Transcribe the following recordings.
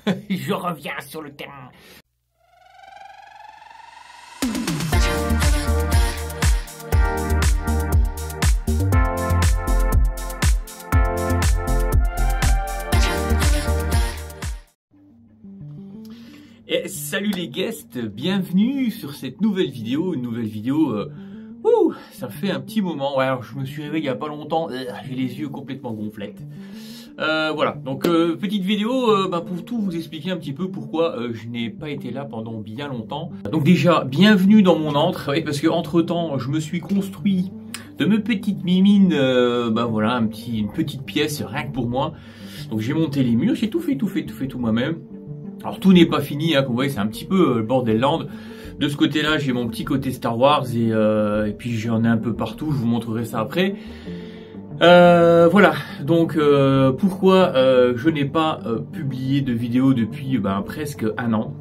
Je reviens sur le terrain. Et salut les guests, bienvenue sur cette nouvelle vidéo, ça fait un petit moment, ouais, alors je me suis réveillé il n'y a pas longtemps, j'ai les yeux complètement gonflettes. Voilà, donc petite vidéo pour tout vous expliquer un petit peu pourquoi je n'ai pas été là pendant bien longtemps. Donc déjà, bienvenue dans mon antre, ouais, parce que entre temps je me suis construit de mes petites mimines, voilà, une petite pièce rien que pour moi. Donc j'ai monté les murs, j'ai tout fait moi-même. Alors tout n'est pas fini, hein, comme vous voyez, c'est un petit peu le bordel land. De ce côté-là, j'ai mon petit côté Star Wars et puis j'en ai un peu partout, je vous montrerai ça après. Voilà, donc pourquoi je n'ai pas publié de vidéo depuis presque un an.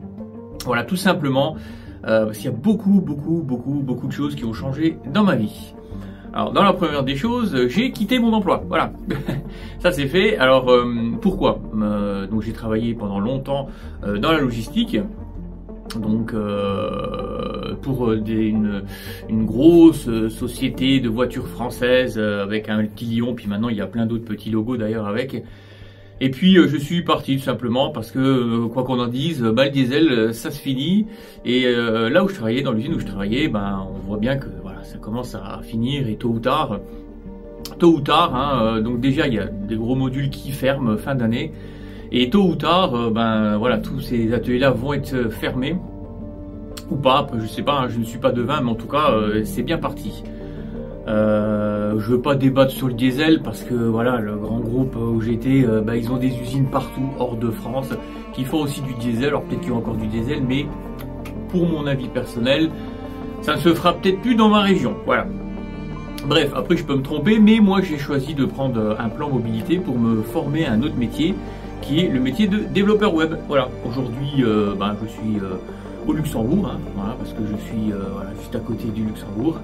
Voilà, tout simplement parce qu'il y a beaucoup de choses qui ont changé dans ma vie. Alors dans la première des choses, j'ai quitté mon emploi, voilà, ça c'est fait. Alors pourquoi donc j'ai travaillé pendant longtemps dans la logistique, donc pour une grosse société de voitures françaises avec un petit lion, puis maintenant il y a plein d'autres petits logos d'ailleurs avec. Et puis je suis parti tout simplement parce que quoi qu'on en dise, le diesel ça se finit. Et là où je travaillais, dans l'usine où je travaillais, on voit bien que voilà, ça commence à finir et tôt ou tard, hein, donc déjà il y a des gros modules qui ferment fin d'année. Et tôt ou tard, voilà, tous ces ateliers-là vont être fermés ou pas. Après, je sais pas, hein, je ne suis pas devin, mais en tout cas, c'est bien parti. Je veux pas débattre sur le diesel parce que voilà, le grand groupe où j'étais, ils ont des usines partout hors de France qui font aussi du diesel. Alors peut-être qu'il y a encore du diesel, mais pour mon avis personnel, ça ne se fera peut-être plus dans ma région. Voilà. Bref, après je peux me tromper, mais moi j'ai choisi de prendre un plan mobilité pour me former à un autre métier, qui est le métier de développeur web. Voilà. Aujourd'hui, je suis au Luxembourg, hein, voilà, parce que je suis juste à côté du Luxembourg,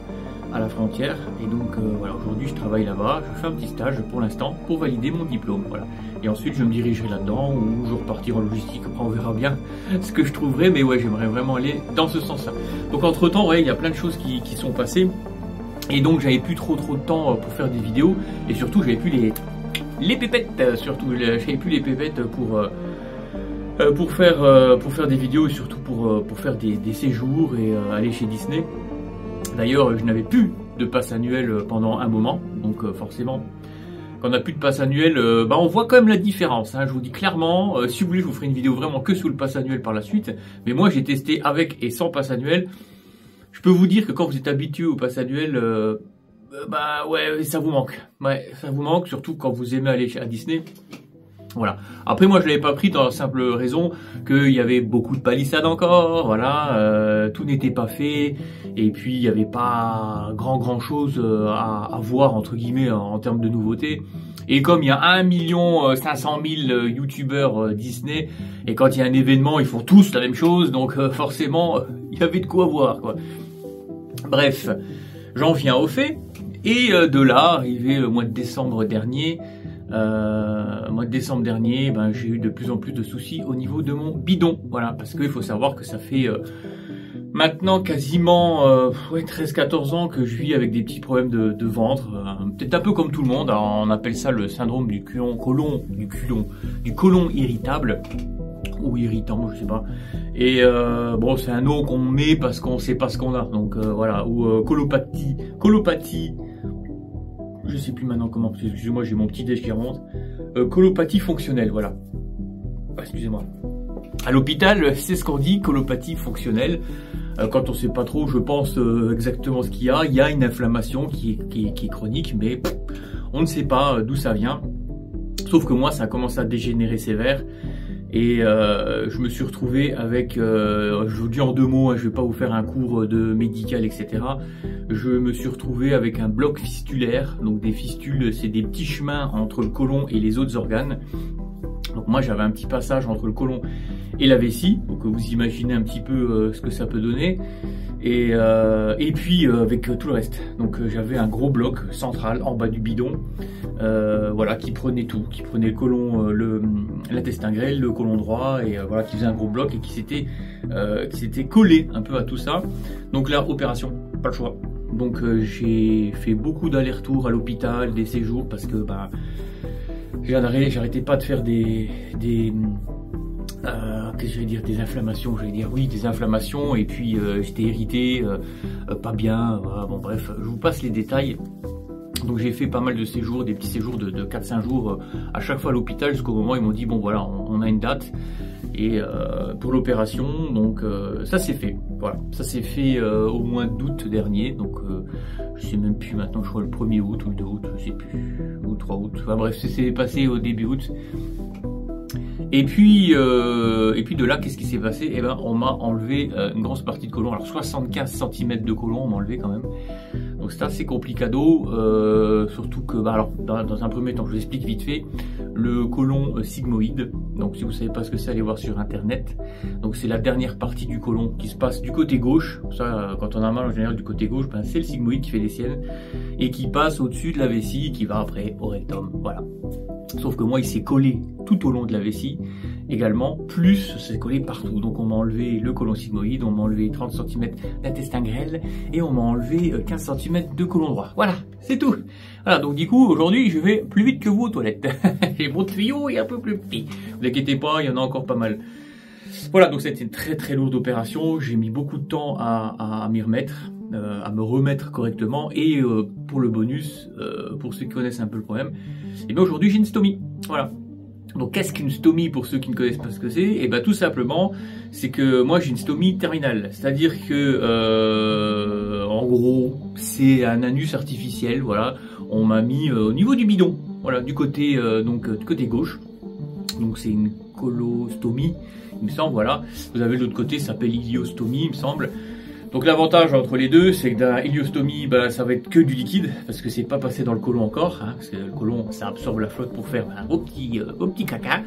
à la frontière, et donc voilà, aujourd'hui je travaille là-bas, je fais un petit stage pour l'instant pour valider mon diplôme, voilà, et ensuite je me dirigerai là-dedans ou je repartirai en logistique. Après on verra bien ce que je trouverai, mais ouais, j'aimerais vraiment aller dans ce sens-là. Donc entre temps, ouais, il y a plein de choses qui sont passées, et donc j'avais plus trop de temps pour faire des vidéos, et surtout j'avais plus les pépettes, surtout j'avais plus les pépettes pour faire des vidéos, et surtout pour faire des séjours et aller chez Disney. D'ailleurs, je n'avais plus de passe annuel pendant un moment, donc forcément, quand on n'a plus de passe annuel, on voit quand même la différence, hein, je vous dis clairement. Si vous voulez, je vous ferai une vidéo vraiment que sous le passe annuel par la suite, mais moi j'ai testé avec et sans passe annuel. Je peux vous dire que quand vous êtes habitué au passe annuel, ouais, ça vous manque. Ouais, ça vous manque, surtout quand vous aimez aller à Disney. Voilà. Après moi je l'avais pas pris dans la simple raison qu'il y avait beaucoup de palissades encore, voilà, tout n'était pas fait, et puis il n'y avait pas grand chose à voir entre guillemets en termes de nouveautés. Et comme il y a 1 500 000 youtubeurs Disney, et quand il y a un événement ils font tous la même chose, donc forcément il y avait de quoi voir, quoi. Bref, j'en viens au fait, et de là, arrivé le mois de décembre dernier, j'ai eu de plus en plus de soucis au niveau de mon bidon. Voilà, parce qu'il faut savoir que ça fait maintenant quasiment 13-14 ans que je vis avec des petits problèmes de ventre, peut-être un peu comme tout le monde. Alors, on appelle ça le syndrome du côlon irritable ou irritant, je sais pas. Et c'est un nom qu'on met parce qu'on sait pas ce qu'on a. Donc voilà, ou colopathie. Je sais plus maintenant comment, excusez-moi, j'ai mon petit déj qui remonte. Colopathie fonctionnelle, voilà. Excusez-moi. À l'hôpital, c'est ce qu'on dit, colopathie fonctionnelle. Quand on sait pas trop, je pense exactement ce qu'il y a. Il y a une inflammation qui est chronique, mais on ne sait pas d'où ça vient. Sauf que moi, ça a commencé à dégénérer sévère. Et je me suis retrouvé avec, je vous dis en 2 mots, hein, je vais pas vous faire un cours de médical, etc. Je me suis retrouvé avec un bloc fistulaire. Donc des fistules, c'est des petits chemins entre le côlon et les autres organes. Donc moi j'avais un petit passage entre le côlon et la vessie, donc vous imaginez un petit peu ce que ça peut donner. Et puis avec tout le reste. Donc j'avais un gros bloc central en bas du bidon, voilà, qui prenait tout, qui prenait le côlon, l'intestin grêle, le côlon droit, et voilà, qui faisait un gros bloc et qui s'était collé un peu à tout ça. Donc là, opération, pas le choix. Donc j'ai fait beaucoup d'allers-retours à l'hôpital, des séjours, parce que bah j'arrêtais pas de faire qu'est-ce que je vais dire, des inflammations, oui, des inflammations, et puis j'étais irrité, pas bien, voilà, bon bref, je vous passe les détails. Donc j'ai fait pas mal de séjours, des petits séjours de 4-5 jours à chaque fois à l'hôpital, jusqu'au moment où ils m'ont dit bon voilà, on a une date et pour l'opération, donc ça c'est fait, voilà, ça s'est fait au mois d'août dernier, donc je sais même plus maintenant, je crois le 1er août ou le 2 août, je sais plus, ou le 3 août, enfin bref, c'est passé au début août. Et puis de là, qu'est-ce qui s'est passé? Eh ben, on m'a enlevé une grosse partie de côlon. Alors 75 cm de côlon, on m'a enlevé quand même. Donc c'est assez complicado, surtout que, bah, alors dans un premier temps, je vous explique vite fait le côlon sigmoïde. Donc si vous savez pas ce que c'est, allez voir sur internet. Donc c'est la dernière partie du côlon qui se passe du côté gauche. Ça, quand on a mal en général du côté gauche, ben, c'est le sigmoïde qui fait les siennes et qui passe au-dessus de la vessie, qui va après au rectum. Voilà. Sauf que moi, il s'est collé tout au long de la vessie également, plus c'est collé partout. Donc on m'a enlevé le côlon sigmoïde, on m'a enlevé 30 cm d'intestin grêle et on m'a enlevé 15 cm de côlon droit. Voilà, c'est tout. Voilà, donc du coup, aujourd'hui, je vais plus vite que vous aux toilettes. Et mon tuyau est un peu plus petit. Ne vous inquiétez pas, il y en a encore pas mal. Voilà, donc c'était une très très lourde opération. J'ai mis beaucoup de temps à m'y remettre, à me remettre correctement. Et pour le bonus, pour ceux qui connaissent un peu le problème, et bien aujourd'hui j'ai une stomie. Voilà. Donc qu'est-ce qu'une stomie pour ceux qui ne connaissent pas ce que c'est? Et bien tout simplement, c'est que moi j'ai une stomie terminale. C'est-à-dire que, en gros, c'est un anus artificiel. Voilà, on m'a mis au niveau du bidon. Voilà, du côté du côté gauche. Donc c'est une colostomie, il me semble. Voilà. Vous avez de l'autre côté, ça s'appelle iliostomie, il me semble. Donc l'avantage entre les deux, c'est que dans l'iliostomie, bah, ça va être que du liquide, parce que c'est pas passé dans le côlon encore, hein, parce que le côlon, ça absorbe la flotte pour faire un beau petit caca.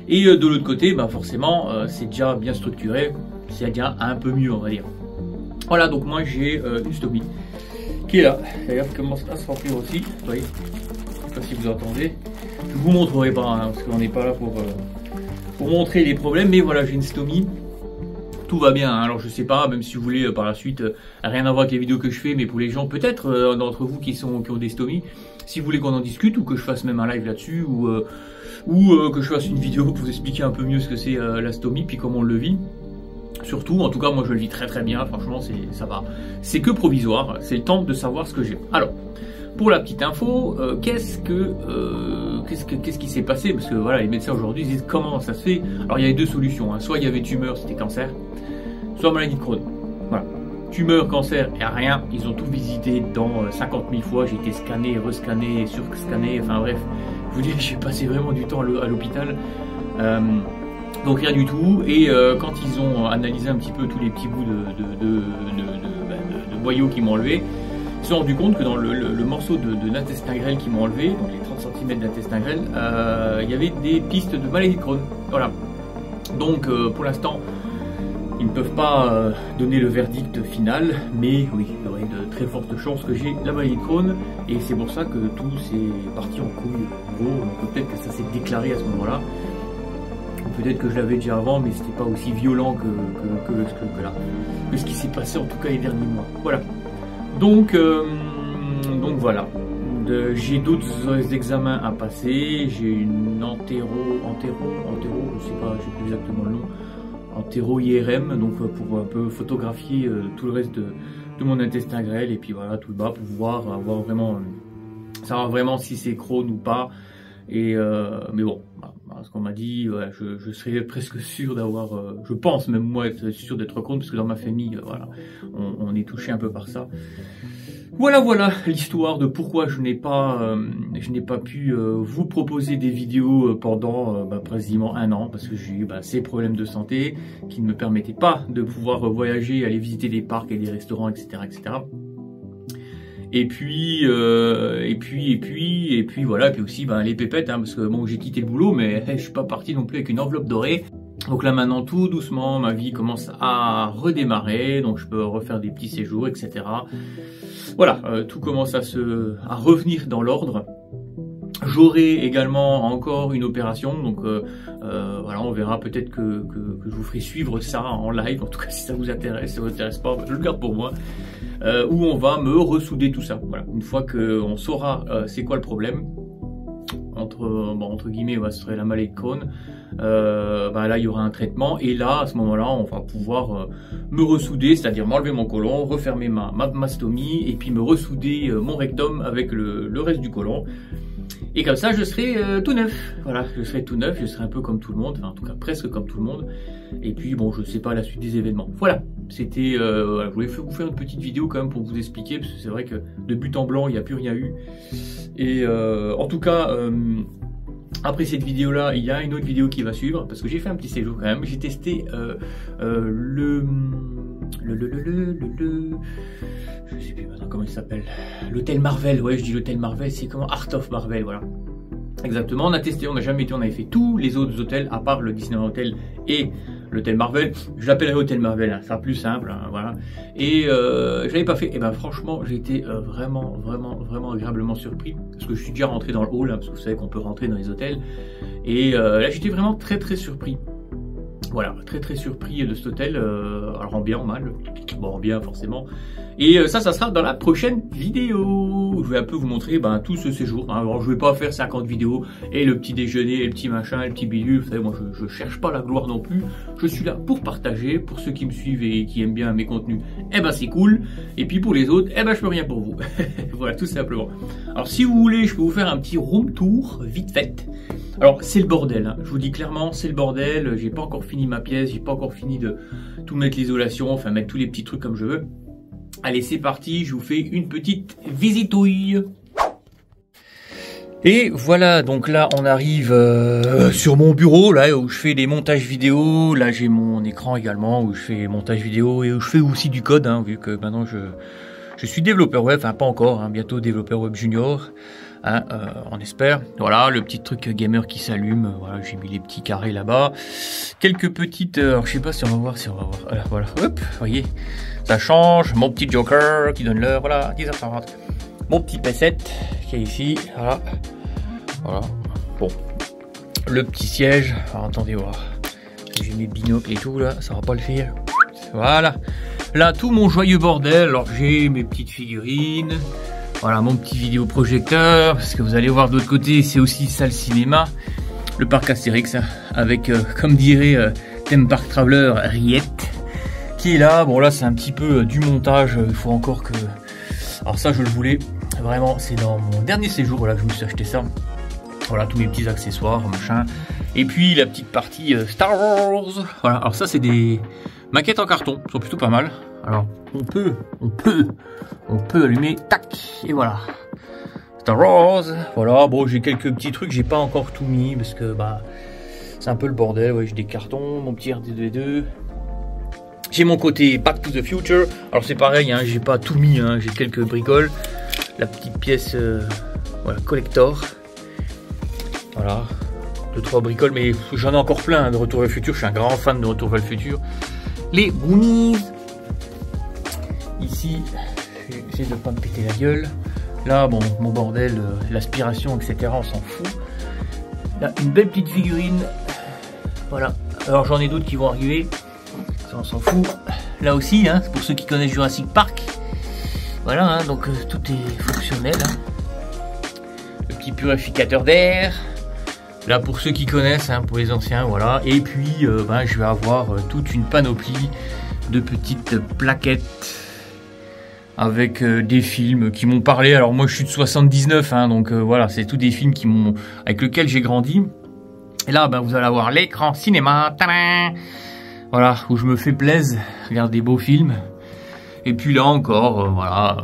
Et de l'autre côté, bah, forcément, c'est déjà bien structuré, c'est déjà un peu mieux, on va dire. Voilà, donc moi j'ai une stomie qui est là. D'ailleurs, qui commence à se remplir aussi. Vous voyez, je sais pas si vous entendez. Je vous montrerai pas, hein, parce qu'on n'est pas là pour montrer les problèmes, mais voilà, j'ai une stomie. Tout va bien, hein. Alors je sais pas, même si vous voulez par la suite, rien à voir avec les vidéos que je fais, mais pour les gens peut-être d'entre vous qui ont des stomies, si vous voulez qu'on en discute ou que je fasse même un live là-dessus ou que je fasse une vidéo pour vous expliquer un peu mieux ce que c'est la stomie, puis comment on le vit. Surtout, en tout cas moi je le vis très très bien, franchement ça va. C'est que provisoire, c'est le temps de savoir ce que j'ai. Alors, pour la petite info, qu'est-ce qui s'est passé? Parce que voilà, les médecins aujourd'hui disent comment ça se fait. Alors il y avait deux solutions, hein. Soit il y avait tumeur, c'était cancer, soit maladie de Crohn. Voilà. Tumeur, cancer, il n'y a rien. Ils ont tout visité dans 50 000 fois. J'ai été scanné, rescanné, surscanné. Enfin bref, je vous dis, j'ai passé vraiment du temps à l'hôpital. Donc rien du tout. Et quand ils ont analysé un petit peu tous les petits bouts de boyaux qui m'ont enlevé, ils se sont rendus compte que dans le morceau de l'intestin grêle qu'ils m'ont enlevé, donc les 30 cm d'intestin grêle, il y avait des pistes de maladie de Crohn. Voilà. Donc pour l'instant, ils ne peuvent pas donner le verdict final, mais oui, il y aurait de très fortes chances que j'ai la maladie de Crohn, et c'est pour ça que tout s'est parti en couille. En gros, donc peut-être que ça s'est déclaré à ce moment-là. Peut-être que je l'avais déjà avant, mais c'était pas aussi violent que là. Que ce qui s'est passé en tout cas les derniers mois. Voilà. Donc voilà. J'ai d'autres examens à passer. J'ai une entéro, je sais pas, je sais plus exactement le nom. Entéro-IRM, donc pour un peu photographier tout le reste de mon intestin grêle, et puis voilà, tout le bas pour voir, avoir vraiment, savoir vraiment si c'est Crohn ou pas. Et mais bon, ce qu'on m'a dit, ouais, je serais presque sûr d'avoir, je pense même moi être sûr d'être Crohn, parce que dans ma famille, voilà, on est touché un peu par ça. Voilà l'histoire de pourquoi je n'ai pas pu vous proposer des vidéos pendant quasiment un an, parce que j'ai eu ces problèmes de santé qui ne me permettaient pas de pouvoir voyager, aller visiter des parcs et des restaurants, etc., etc. Et puis voilà, et puis aussi ben, les pépettes, hein, parce que bon, j'ai quitté le boulot, mais je suis pas parti non plus avec une enveloppe dorée. Donc là maintenant, tout doucement, ma vie commence à redémarrer, donc je peux refaire des petits séjours, etc. Voilà, tout commence à revenir dans l'ordre. J'aurai également encore une opération, donc voilà, on verra, peut-être que je vous ferai suivre ça en live, en tout cas si ça vous intéresse, si ça vous intéresse pas, je le garde pour moi, où on va me ressouder tout ça. Voilà, une fois qu'on saura c'est quoi le problème, entre guillemets, ce serait la maladie de Crohn, là il y aura un traitement, et là à ce moment-là on va pouvoir me ressouder, c'est-à-dire m'enlever mon côlon, refermer ma mastomie, et puis me ressouder mon rectum avec le reste du côlon. Et comme ça, je serai tout neuf. Voilà, je serai tout neuf, je serai un peu comme tout le monde, enfin en tout cas presque comme tout le monde. Et puis bon, je sais pas la suite des événements. Voilà, c'était, je voulais vous faire une petite vidéo quand même pour vous expliquer, parce que c'est vrai que de but en blanc, il n'y a plus rien eu. Et en tout cas, après cette vidéo-là, il y a une autre vidéo qui va suivre, parce que j'ai fait un petit séjour quand même. J'ai testé je sais plus maintenant comment il s'appelle, l'hôtel Marvel, ouais je dis l'hôtel Marvel, c'est comment, Art of Marvel, voilà. Exactement, on a testé, on n'a jamais été, on avait fait tous les autres hôtels, à part le Disneyland Hotel et l'hôtel Marvel. Je l'appellerai hôtel Marvel, hein, ça sera plus simple, hein, voilà. Et je l'avais pas fait, et ben franchement, j'ai été vraiment agréablement surpris, parce que je suis déjà rentré dans le hall, hein, parce que vous savez qu'on peut rentrer dans les hôtels, et là j'étais vraiment très surpris. Voilà, très surpris de cet hôtel, alors en bien, en mal, bon en bien forcément. Et ça sera dans la prochaine vidéo. Je vais un peu vous montrer tout ce séjour. Hein. Alors je vais pas faire 50 vidéos, et le petit déjeuner, et le petit machin, et le petit bidule. Vous savez, moi je cherche pas la gloire non plus. Je suis là pour partager, pour ceux qui me suivent et qui aiment bien mes contenus, eh ben c'est cool. Et puis pour les autres, eh ben je peux rien pour vous. Voilà, tout simplement. Alors si vous voulez, je peux vous faire un petit room tour, vite fait. Alors c'est le bordel, hein. Je vous dis clairement, c'est le bordel, j'ai pas encore fini ma pièce, j'ai pas encore fini de tout mettre l'isolation, enfin mettre tous les petits trucs comme je veux. Allez c'est parti, je vous fais une petite visitouille. Et voilà, donc là on arrive sur mon bureau, là où je fais des montages vidéo. Là j'ai mon écran également où je fais montage vidéo et où je fais aussi du code, hein, vu que maintenant je suis développeur web, enfin pas encore, hein, bientôt développeur web junior. Hein, on espère. Voilà, le petit truc gamer qui s'allume. Voilà, j'ai mis les petits carrés là-bas. Quelques petites. Alors, je sais pas si on va voir. Voilà, hop, voyez, ça change. Mon petit Joker qui donne l'heure. Voilà, 10h40. Mon petit P7 qui est ici. Voilà. Bon, le petit siège. Alors, attendez voir. J'ai mes binocles et tout là, ça va pas le faire. Voilà. Là, tout mon joyeux bordel. Alors, j'ai mes petites figurines. Voilà mon petit vidéoprojecteur, parce que vous allez voir de l'autre côté, c'est aussi salle cinéma, le parc Astérix, avec, comme dirait Theme Park Traveler, Riette, qui est là. Bon là c'est un petit peu du montage, il faut encore que... Alors ça je le voulais, vraiment, c'est dans mon dernier séjour, voilà, que je me suis acheté ça. Voilà, tous mes petits accessoires, machin. Et puis la petite partie Star Wars. Voilà, alors ça c'est des maquettes en carton, elles sont plutôt pas mal. Alors on peut allumer, tac, et voilà. Star Wars, voilà, bon j'ai quelques petits trucs, j'ai pas encore tout mis parce que c'est un peu le bordel, ouais, j'ai des cartons, mon petit R2D2. J'ai mon côté Back to the Future, alors c'est pareil, hein, j'ai pas tout mis, hein, j'ai quelques bricoles. La petite pièce, voilà, collector. Voilà, 2-3 bricoles, mais j'en ai encore plein hein, de Retour vers le futur, je suis un grand fan de Retour vers le futur. Les Goonies. Ici, j'essaie de pas me péter la gueule. Là, bon, mon bordel, l'aspiration, etc., on s'en fout. Là, une belle petite figurine. Voilà. Alors, j'en ai d'autres qui vont arriver. Ça, on s'en fout. Là aussi, hein, pour ceux qui connaissent Jurassic Park. Voilà, hein, donc tout est fonctionnel. Hein. Le petit purificateur d'air. Là, pour ceux qui connaissent, hein, pour les anciens, voilà. Et puis, je vais avoir toute une panoplie de petites plaquettes avec des films qui m'ont parlé. Alors moi je suis de 79, hein, donc voilà, c'est tous des films avec lesquels j'ai grandi. Et là vous allez avoir l'écran cinéma, tadam, voilà, où je me fais plaisir, regarde des beaux films. Et puis là encore, voilà,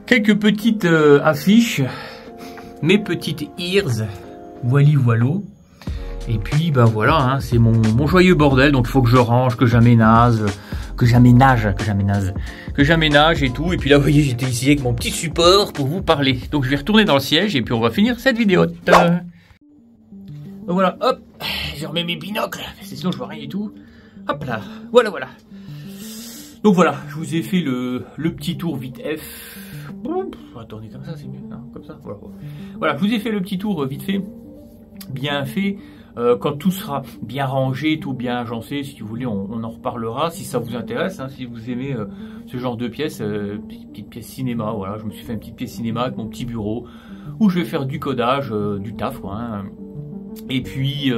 quelques petites affiches, mes petites ears, voilou. Et puis voilà, hein, c'est mon joyeux bordel, donc il faut que je range, que j'aménage. j'aménage et tout. Et puis là, vous voyez, j'étais ici avec mon petit support pour vous parler. Donc je vais retourner dans le siège et puis on va finir cette vidéo. Donc voilà, hop, je remets mes binocles, sinon je vois rien du tout. Hop là, voilà. Donc voilà, je vous ai fait le petit tour vite F. Attendez, comme ça c'est mieux, non, comme ça, voilà, je vous ai fait le petit tour vite fait, bien fait. Quand tout sera bien rangé, tout bien agencé, si vous voulez, on en reparlera, si ça vous intéresse, hein, si vous aimez ce genre de pièces, petite pièce cinéma, voilà, je me suis fait une petite pièce cinéma avec mon petit bureau, où je vais faire du codage, du taf, quoi, hein, et puis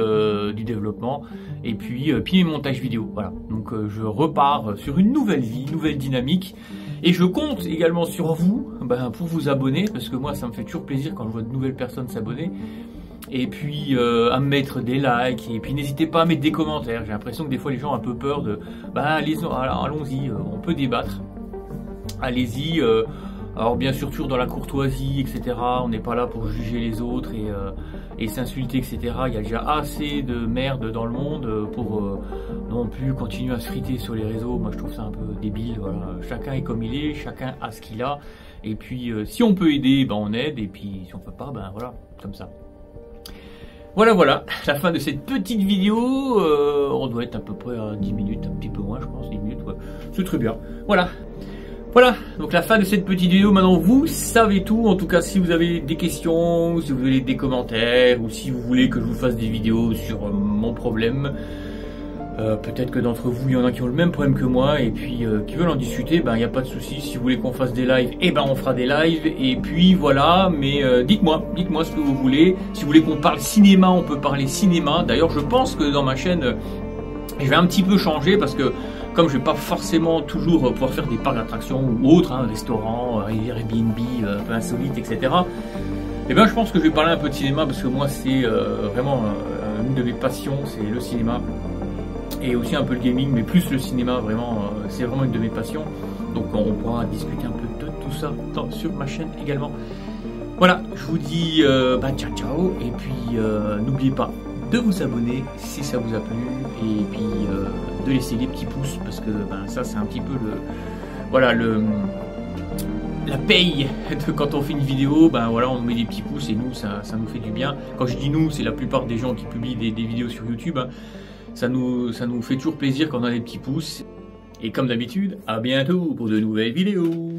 du développement, et puis montage vidéo, voilà. Donc je repars sur une nouvelle vie, nouvelle dynamique, et je compte également sur vous, pour vous abonner, parce que moi ça me fait toujours plaisir quand je vois de nouvelles personnes s'abonner, et puis à me mettre des likes, et puis n'hésitez pas à mettre des commentaires. J'ai l'impression que des fois les gens ont un peu peur de, allons-y, on peut débattre, allez-y. Alors bien sûr toujours dans la courtoisie, etc. On n'est pas là pour juger les autres et s'insulter, etc. Il y a déjà assez de merde dans le monde pour non plus continuer à se friter sur les réseaux. Moi je trouve ça un peu débile. Voilà. Chacun est comme il est, chacun a ce qu'il a. Et puis si on peut aider, on aide. Et puis si on peut pas, voilà, comme ça. Voilà, la fin de cette petite vidéo. On doit être à peu près à 10 minutes, un petit peu moins je pense, 10 minutes. Ouais. C'est très bien. Voilà, donc la fin de cette petite vidéo. Maintenant vous savez tout. En tout cas, si vous avez des questions, ou si vous avez des commentaires, ou si vous voulez que je vous fasse des vidéos sur mon problème, peut-être que d'entre vous il y en a qui ont le même problème que moi et puis qui veulent en discuter, il n'y a pas de souci. Si vous voulez qu'on fasse des lives, on fera des lives. Et puis voilà, mais dites-moi ce que vous voulez. Si vous voulez qu'on parle cinéma, on peut parler cinéma. D'ailleurs je pense que dans ma chaîne je vais un petit peu changer, parce que comme je vais pas forcément toujours pouvoir faire des parcs d'attractions ou autres, restaurants, Airbnb, un peu insolites, etc. Je pense que je vais parler un peu de cinéma, parce que moi c'est vraiment une de mes passions, c'est le cinéma. Et aussi un peu le gaming, mais plus le cinéma, vraiment, c'est vraiment une de mes passions. Donc on pourra discuter un peu de tout ça sur ma chaîne également. Voilà, je vous dis ciao, et puis n'oubliez pas de vous abonner si ça vous a plu, et puis de laisser des petits pouces, parce que ça c'est un petit peu la paye de quand on fait une vidéo. On met des petits pouces et nous ça nous fait du bien. Quand je dis nous, c'est la plupart des gens qui publient des vidéos sur YouTube, hein. Ça nous fait toujours plaisir quand on a des petits pouces. Et comme d'habitude, à bientôt pour de nouvelles vidéos.